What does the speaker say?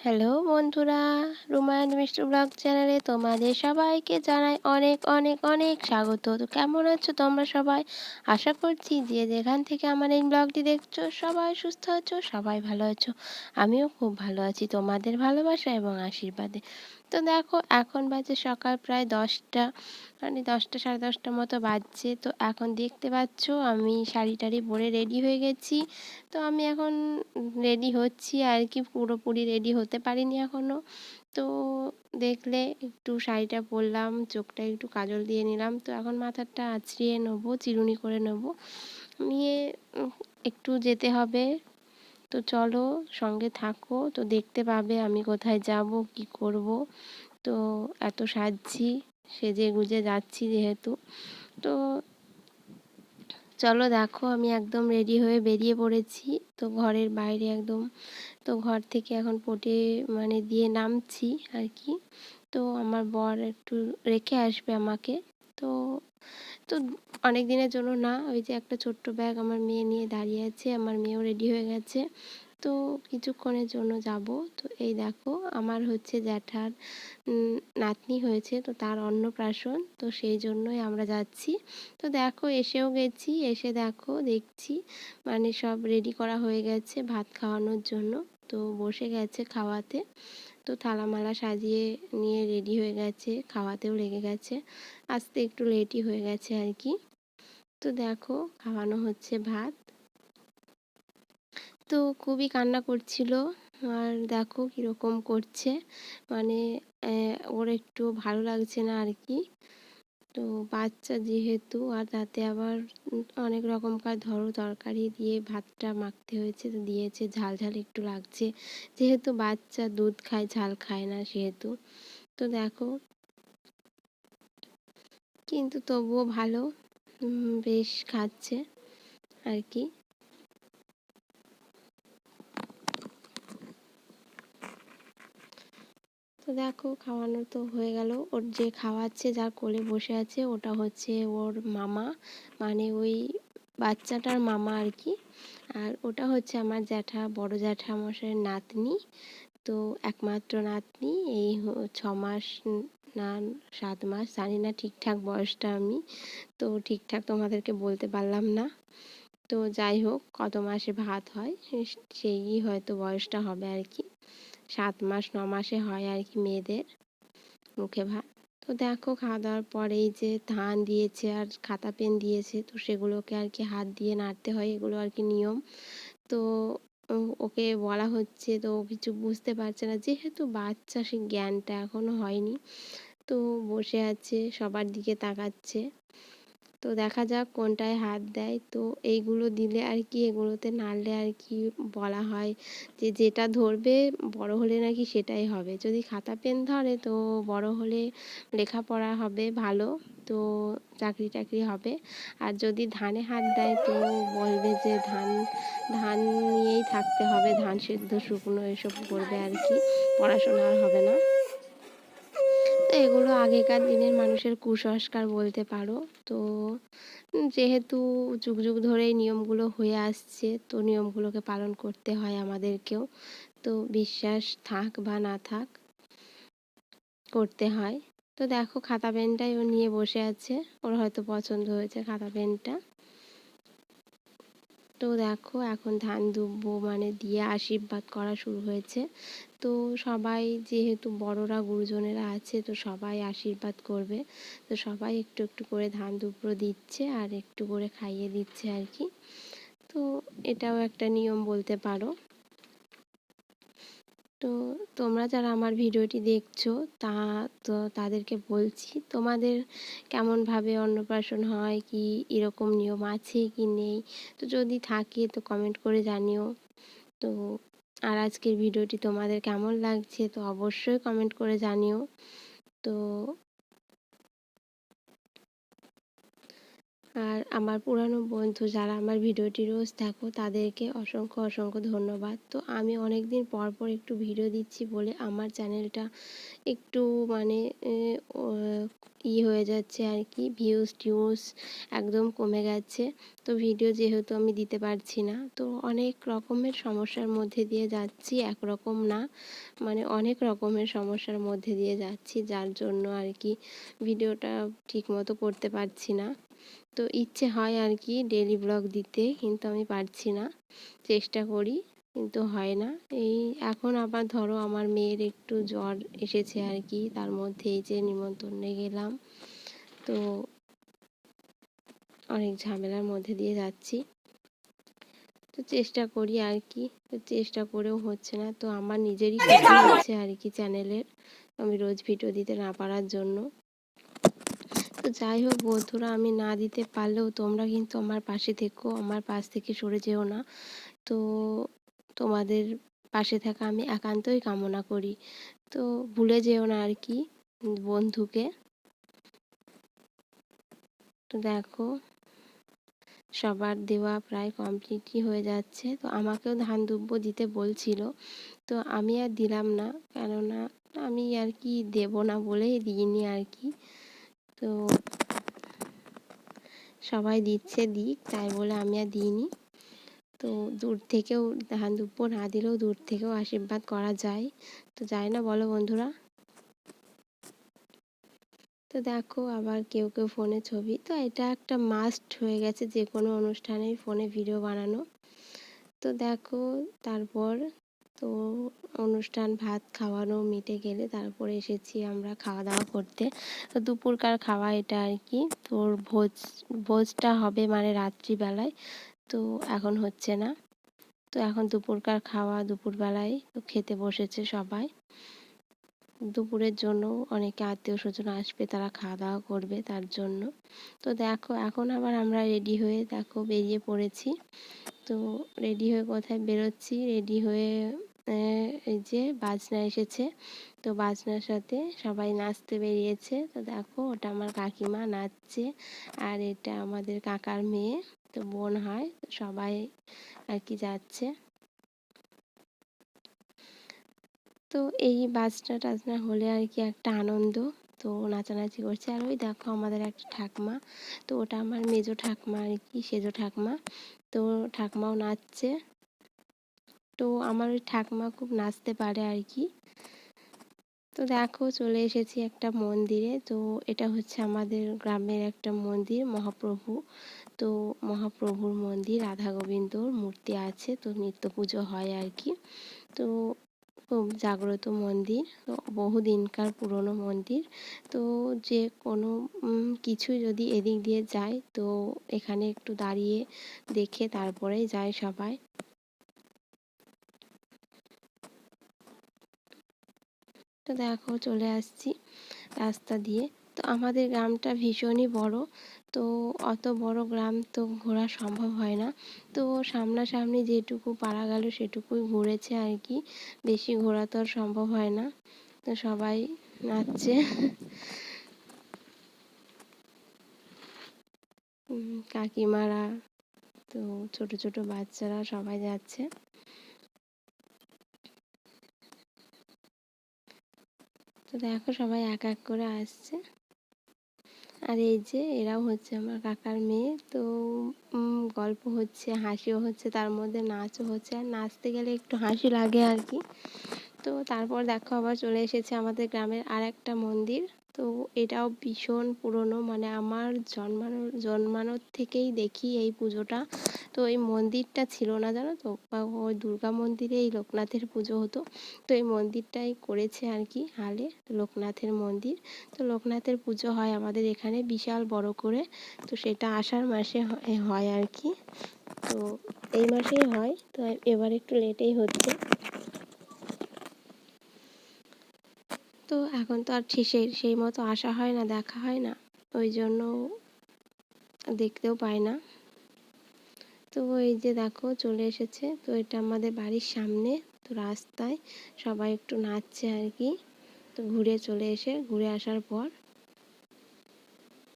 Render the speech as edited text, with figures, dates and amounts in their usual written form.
Hello বন্ধুরা, রুমায়ণ মিষ্টি blog চ্যানেলে তোমাদের সবাইকে জানাই অনেক অনেক অনেক স্বাগত। তো কেমন আছো তোমরা সবাই? আশা করছি যে যেখান থেকে আমার এই ব্লগটি দেখছো সবাই সুস্থ আছো, সবাই ভালো আছো। আমিও খুব ভালো আছি তোমাদের ভালোবাসা এবং আশীর্বাদে। তো দেখো, এখন বাজে সকাল প্রায় 10টা, মানে 10টা সাড়ে 10টার মতো বাজছে। তো এখন দেখতে পাচ্ছ আমি শাড়ি টাড়ি পরে রেডি হয়ে গেছি। তো আমি এখন রেডি হচ্ছি আর কি, পুরোপুরি রেডি হতে পারিনি এখনও। তো দেখলে একটু শাড়িটা পরলাম, চোখটা একটু কাজল দিয়ে নিলাম। তো এখন মাথাটা আঁচড়িয়ে নেবো, চিরুনি করে নেবো, নিয়ে একটু যেতে হবে। তো চলো সঙ্গে থাকো, তো দেখতে পাবে আমি কোথায় যাব, কি করব। তো এত সাজছি, সেজে গুজে যাচ্ছি যেহেতু। তো চলো দেখো, আমি একদম রেডি হয়ে বেরিয়ে পড়েছি। তো ঘরের বাইরে একদম, তো ঘর থেকে এখন পটে মানে দিয়ে নামছি আর কি। তো আমার বর একটু রেখে আসবে আমাকে। তো তো অনেক দিনের জন্য না, ওই যে একটা ছোট্ট ব্যাগ আমার মেয়ে নিয়ে দাঁড়িয়ে আছে, আমার মেয়েও রেডি হয়ে গেছে। তো কিছুক্ষণের জন্য যাব। তো এই দেখো, আমার হচ্ছে জ্যাঠার নাতনি হয়েছে, তো তার অন্নপ্রাশন, তো সেই জন্যই আমরা যাচ্ছি। তো দেখো এসেও গেছি, এসে দেখো দেখছি মানে সব রেডি করা হয়ে গেছে ভাত খাওয়ানোর জন্য। তো বসে গেছে খাওয়াতে। তো থালামালা সাজিয়ে নিয়ে রেডি হয়ে গেছে, খাওয়াতেও লেগে গেছে। আসতে একটু লেটই হয়ে গেছে আর কি। তো দেখো খাওয়ানো হচ্ছে ভাত। তো খুবই কান্না করছিল, আর দেখো কীরকম করছে, মানে ওর একটু ভালো লাগছে না আর কি। তো বাচ্চা যেহেতু, আর তাতে আবার অনেক রকমকার তরকারি দিয়ে ভাতটা মাখতে হয়েছে, তো দিয়েছে, ঝাল ঝাল একটু লাগছে, যেহেতু বাচ্চা দুধ খায়, ঝাল খায় না সেহেতু। তো দেখো, কিন্তু তবুও ভালো, বেশ খাচ্ছে আর কি। তো দেখো খাওয়ানো তো হয়ে গেল। ওর যে খাওয়াচ্ছে, যার কোলে বসে আছে, ওটা হচ্ছে ওর মামা, মানে ওই বাচ্চাটার মামা আর কি। আর ওটা হচ্ছে আমার বড় জ্যাঠামশাইয়ের নাতনি। তো একমাত্র নাতনি, এই 6 মাস না 7 মাস, জানি না ঠিকঠাক বয়সটা আমি, তো ঠিকঠাক তোমাদেরকে বলতে পারলাম না। তো যাই হোক, কত মাসে ভাত হয় সেই হয়তো বয়সটা হবে আর কি। 7 মাস 9 মাসে হয় আর কি মেয়েদের মুখে ভাত। তো দেখো খাওয়া দাওয়ার পরে এই যে ধান দিয়েছে আর খাতা পেন দিয়েছে, তো সেগুলোকে আর কি হাত দিয়ে নাড়তে হয়, এগুলো আর কি নিয়ম। তো ওকে বলা হচ্ছে, তো ও কিছু বুঝতে পারছে না, যেহেতু বাচ্চা, সে জ্ঞানটা এখনো হয়নি। তো বসে আছে, সবার দিকে তাকাচ্ছে। তো দেখা যাক কোনটায় হাত দেয়। তো এইগুলো দিলে আর কি, এগুলোতে নাড়লে আর কি বলা হয় যে যেটা ধরবে বড় হলে নাকি সেটাই হবে। যদি খাতা পেন ধরে তো বড় হলে লেখাপড়া হবে ভালো, তো চাকরি টাকরি হবে। আর যদি ধানে হাত দেয় তো বলবে যে ধান ধান নিয়েই থাকতে হবে, ধান সেদ্ধ শুকনো এসব করবে আর কি, পড়াশোনা আর হবে না। তো এগুলো আগেকার দিনের মানুষের কুসংস্কার বলতে পারো। তো যেহেতু যুগ যুগ ধরে এই নিয়মগুলো হয়ে আসছে, তো নিয়মগুলোকে পালন করতে হয় আমাদেরকেও। তো বিশ্বাস থাক বা না থাক, করতে হয়। তো দেখো খাতা পেনটাই ও নিয়ে বসে আছে, ওর হয়তো পছন্দ হয়েছে খাতা পেনটা। তো দেখো এখন ধান দুব্বো মানে দিয়ে আশীর্বাদ করা শুরু হয়েছে। তো সবাই যেহেতু বড়রা গুরুজনেরা আছে, তো সবাই আশীর্বাদ করবে। তো সবাই একটু একটু করে ধান দুব্বো দিচ্ছে আর একটু করে খাইয়ে দিচ্ছে আর কি। তো এটাও একটা নিয়ম বলতে পারো। তো তোমরা যারা আমার ভিডিওটি দেখছো, তা তো তাদেরকে বলছি, তোমাদের কেমনভাবে অন্নপ্রাশন হয়, কি এরকম নিয়ম আছে কি নেই, তো যদি থাকে তো কমেন্ট করে জানিও। তো আর আজকের ভিডিওটি তোমাদের কেমন লাগছে তো অবশ্যই কমেন্ট করে জানিও। তো আর আমার পুরানো বন্ধু যারা আমার ভিডিওটি রোজ দেখো তাদেরকে অসংখ্য অসংখ্য ধন্যবাদ। তো আমি অনেক দিন পর পর একটু ভিডিও দিচ্ছি বলে আমার চ্যানেলটা একটু মানে হয়ে যাচ্ছে আর কি, ভিউজ টিউজ একদম কমে গেছে। তো ভিডিও যেহেতু আমি দিতে পারছি না, তো অনেক রকমের সমস্যার মধ্যে দিয়ে যাচ্ছি, একরকম না মানে অনেক রকমের সমস্যার মধ্যে দিয়ে যাচ্ছি, যার জন্য আর কি ভিডিওটা ঠিকমতো করতে পারছি না। তো ইচ্ছে হয় আর কি ডেইলি ব্লগ দিতে, কিন্তু আমি পারছি না, চেষ্টা করি কিন্তু হয় না। এই এখন আবার ধরো আমার মেয়ের একটু জ্বর এসেছে আর কি, তার মধ্যে এই যে নিমন্ত্রণে গেলাম, তো অনেক ঝামেলার মধ্যে দিয়ে যাচ্ছি। তো চেষ্টা করি আর কি, তো চেষ্টা করেও হচ্ছে না, তো আমার নিজেরই ক্ষতি হচ্ছে আর কি চ্যানেলের, আমি রোজ ভিডিও দিতে না পারার জন্য। তো যাই হোক বন্ধুরা, আমি না দিতে পারলেও তোমরা কিন্তু আমার পাশে থেকো, আমার পাশ থেকে সরে যেও না। তো তোমাদের পাশে থাকা আমি একান্তই কামনা করি। তো ভুলে যেও না আর কি বন্ধুকে। তো দেখো সবার দেওয়া প্রায় কমপ্লিটই হয়ে যাচ্ছে। তো আমাকেও ধান দুব্বো দিতে বলছিল, তো আমি আর দিলাম না, কেননা আমি আর কি দেব না বলেই দিইনি আর কি। তো সবাই দিচ্ছে দিক, তাই বলে আমি আর দিইনি। তো দূর থেকেও ধান দুব্বো না দিলেও দূর থেকেও আশীর্বাদ করা যায়, তো যায় না বলো বন্ধুরা? তো দেখো আবার কেউ কেউ ফোনে ছবি, তো এটা একটা মাস্ট হয়ে গেছে যে কোনো অনুষ্ঠানেই ফোনে ভিডিও বানানো। তো দেখো তারপর তো অনুষ্ঠান ভাত খাওয়ানো মিটে গেলে তারপরে এসেছি আমরা খাওয়া দাওয়া করতে। তো দুপুরকার খাওয়া এটা আর কি, তোর ভোজটা হবে মানে রাত্রিবেলায়, তো এখন হচ্ছে না। তো এখন দুপুরকার খাওয়া দুপুরবেলায় তো খেতে বসেছে সবাই। দুপুরের জন্য অনেকে আত্মীয় স্বজন আসবে, তারা খাওয়া দাওয়া করবে তার জন্য। তো দেখো এখন আবার আমরা রেডি হয়ে দেখো বেরিয়ে পড়েছি। তো রেডি হয়ে কোথায় বেরোচ্ছি, রেডি হয়ে এই যে বাজনা এসেছে, তো বাজনার সাথে সবাই নাচতে বেরিয়েছে। তো দেখো ওটা আমার কাকিমা নাচছে, আর এটা আমাদের কাকার মেয়ে, তো বোন হয়, সবাই আর কি যাচ্ছে। তো এই বাজনা টাজনা হলে আর কি একটা আনন্দ, তো নাচানাচি করছে। আর ওই দেখো আমাদের একটা ঠাকমা, তো ওটা আমার মেজো ঠাকমা আর কি, সেজো ঠাকমা, তো ঠাকমাও নাচছে। তো আমার ওই ঠাকমা খুব নাচতে পারে আর কি। তো দেখো চলে এসেছি একটা মন্দিরে, তো এটা হচ্ছে আমাদের গ্রামের একটা মন্দির মহাপ্রভু, তো মহাপ্রভুর মন্দির, রাধা গোবিন্দর মূর্তি আছে, তো নিত্য পুজো হয় আর কি। তো খুব জাগ্রত মন্দির, তো বহুদিনকার পুরনো মন্দির। তো যে কোনো কিছু যদি এদিক দিয়ে যায়, তো এখানে একটু দাঁড়িয়ে দেখে তারপরেই যায় সবাই। তো দেখো চলে আসছি রাস্তা দিয়ে। তো আমাদের গ্রামটা ভীষণই বড়, তো অত বড় গ্রাম তো ঘোরা সম্ভব হয় না। তো সামনাসামনি যেটুকু পারা গেল সেটুকুই ঘুরেছে আর কি, বেশি ঘোরা তো আর সম্ভব হয় না। তো সবাই নাচছে কাকিমারা, তো ছোট ছোট বাচ্চারা সবাই যাচ্ছে। তো দেখো সবাই এক এক করে আসছে। আর এই যে এরাও হচ্ছে আমার কাকার মেয়ে, তো গল্প হচ্ছে, হাসিও হচ্ছে, তার মধ্যে নাচও হচ্ছে, আর নাচতে গেলে একটু হাসি লাগে আর কি। তো তারপর দেখো আবার চলে এসেছে আমাদের গ্রামের আর একটা মন্দির, তো এটাও ভীষণ পুরনো, মানে আমার জন্মানোর থেকেই দেখি এই পুজোটা। তো এই মন্দিরটা ছিল না জানো তো, ওই দুর্গা মন্দিরে এই লোকনাথের পুজো হতো, তো এই মন্দিরটাই করেছে আর কি হালে, লোকনাথের মন্দির। তো লোকনাথের পুজো হয় আমাদের এখানে বিশাল বড় করে, তো সেটা আষাঢ় মাসে হয় আর কি। তো এই মাসেই হয়, তো এবার একটু লেটেই হচ্ছে। তো এখন তো আর সেই মতো আসা হয় না, দেখা হয় না, ওই জন্য দেখতেও পাই না। তো এই যে দেখো চলে এসেছে, তো এটা আমাদের বাড়ির সামনে, তো রাস্তায় সবাই একটু নাচছে আর কি। তো ঘুরে আসার পর